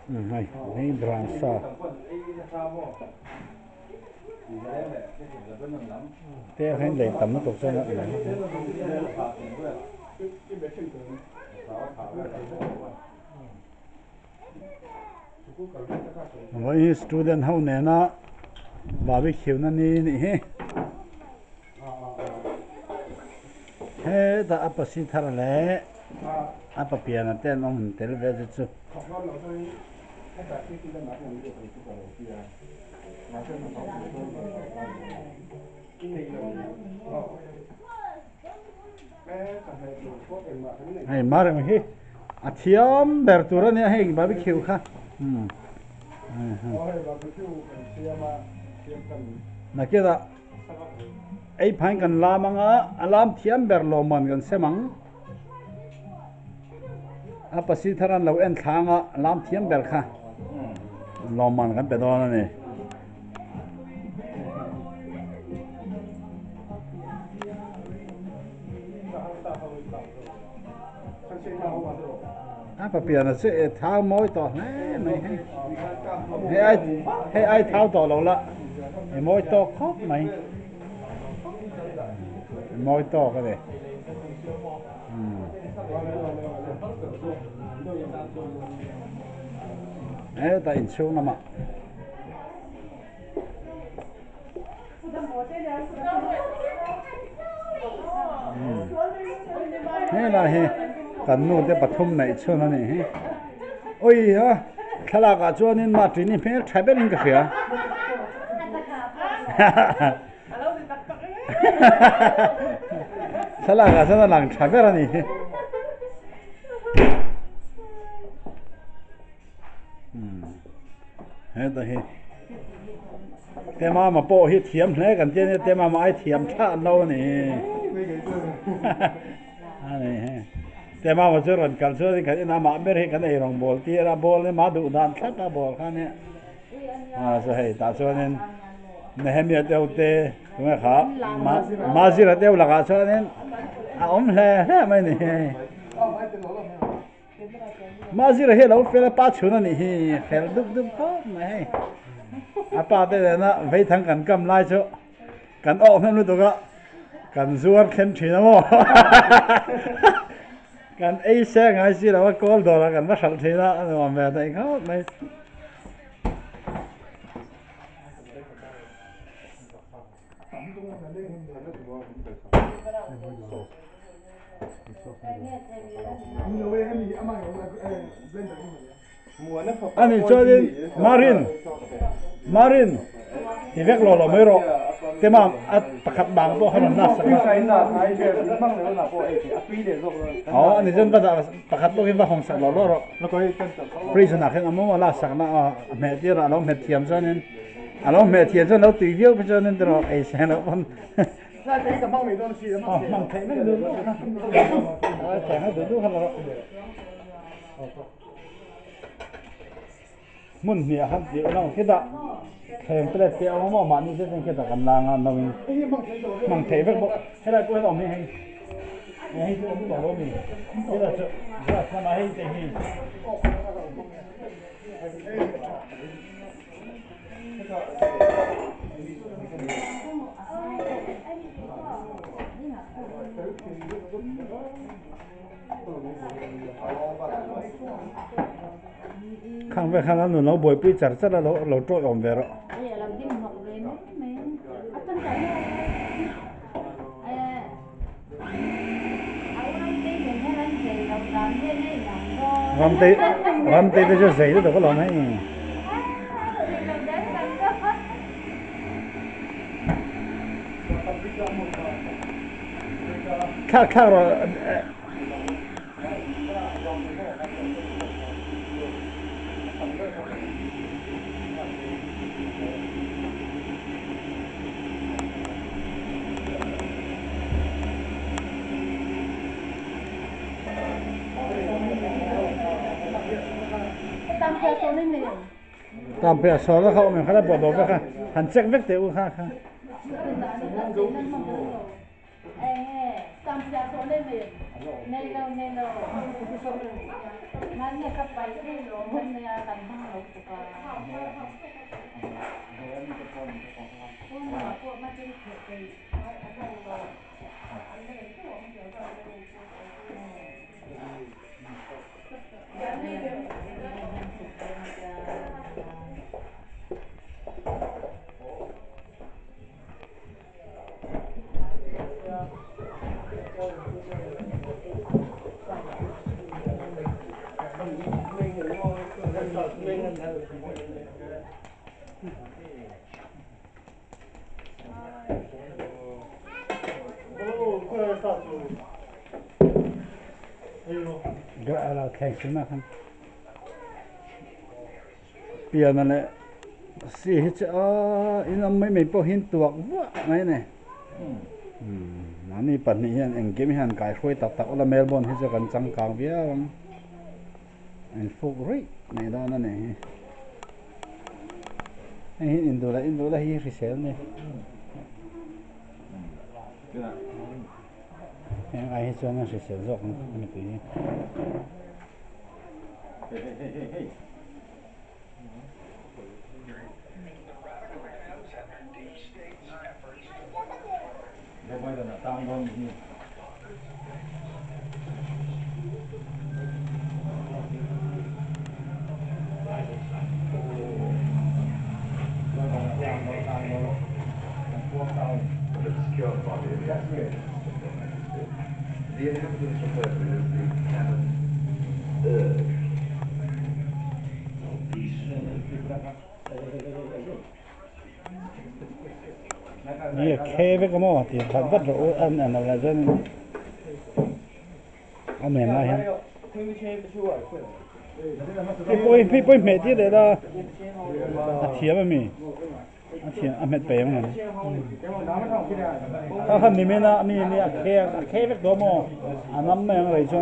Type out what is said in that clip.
Này, này brand sa. Thế hay để tầm nó tục cho nó. Với student hậu nè nó barbecue nó nè he. He ta apa sih thar le apa piana ten om tel ve chu ai mar me hi athiam bertura ne he barbecue kha na kia da ai phai kan la manga alam thiam ber lo man kan semang apa si tharan lo en thanga alam thiam ber kha lo man kan pe do na ne apa pian se thao moi to ne mai he ai thao to lo la moi to khóc mày môi to cái này ấy ta in xuống nằm ạ thế là he cần nuôi để bắt thùng này cho nó này ôi ha khai là cả cho nên mà chuyện này phải trái bên cái gì à 살아가 살아랑 차별하니 해도 해 때마 mà bộ hi thiểm thế cần trên 때마 mà ai thiểm cha lâu nè này 때마 mà cho rằng cần cho thì cái nào mà biết cái này rong bol tia ra bol này mà đủ đàn chắc ra bol khăn nè rồi ta cho nên này miệt tiêu tê đúng không hả mà gì là tiêu là cả cho nên ông lẽ mấy này mà gì là hết lâu phải là ba chục nữa này phải là đúc đúc có này ba đây là vậy thằng cần cầm lại cho cần ôm nó luôn đó cần zuar khen chuyện đó cần ấy xe ngay gì là có đồ là cần bắt sẵn thế đó mà mẹ thấy khó này anh cho đến Marin thì việc lo mới rồi thế mà bắt bằng bộ hắn nát sắc anh dân bắt bắt bộ cái hồng sắc lo rồi prison à cái mà là sắc na mẹ kia là nó mẹ thiam cho nên mẹ thiam cho nó tùy việc cho nên rồi ấy sẽ nó còn mang thấy nó được thấy nó được không rồi muốn nhẹ hơn thì nó cái đó thêm cái này ông mà mình sẽ cái đó cầm lang nó mình mang thấy với bộ hay là quên ông mình hay cái ông bảo mình cái là sao mà hay thế hi khang về khang nó bồi bụi chặt rất là lâu trội ổn về rồi làm tê cho giấy đó có làm hay khác rồi tạm biệt số nó không mình khá là bỏ đồ với khá hẳn chắc vết tiểu khá khá Sampai so le nelo man ka pai ke lo man kan ba lo ko ka ko na ko ma tin ke ke an lo an le ko ma ke ka le ko Gỡ là thành xuống nào không bây giờ này xí hết cho in mấy mình bao hin tuộc vợ này này nãy bận này anh kiếm hàng cải khôi tạc tạc là Melbourne hết cho gần trăng càng vía anh phục rồi này đó này anh Indo là hi resell này anh ai hết cho nó resell rồi không tùy Để bây giờ là tăng hơn gì? The inhabitants refer to it as the Canon Urge. Như khe với cái mỏ thì thật vất rồi ăn là dân ăn mềm này ha cái bôi mệt chứ đấy đó thiếm mà mình thiếm ăn mệt bể màถ้าทำนี่ไม่นะนี่khe với cái mỏ ăn nấm mềm rồi chứ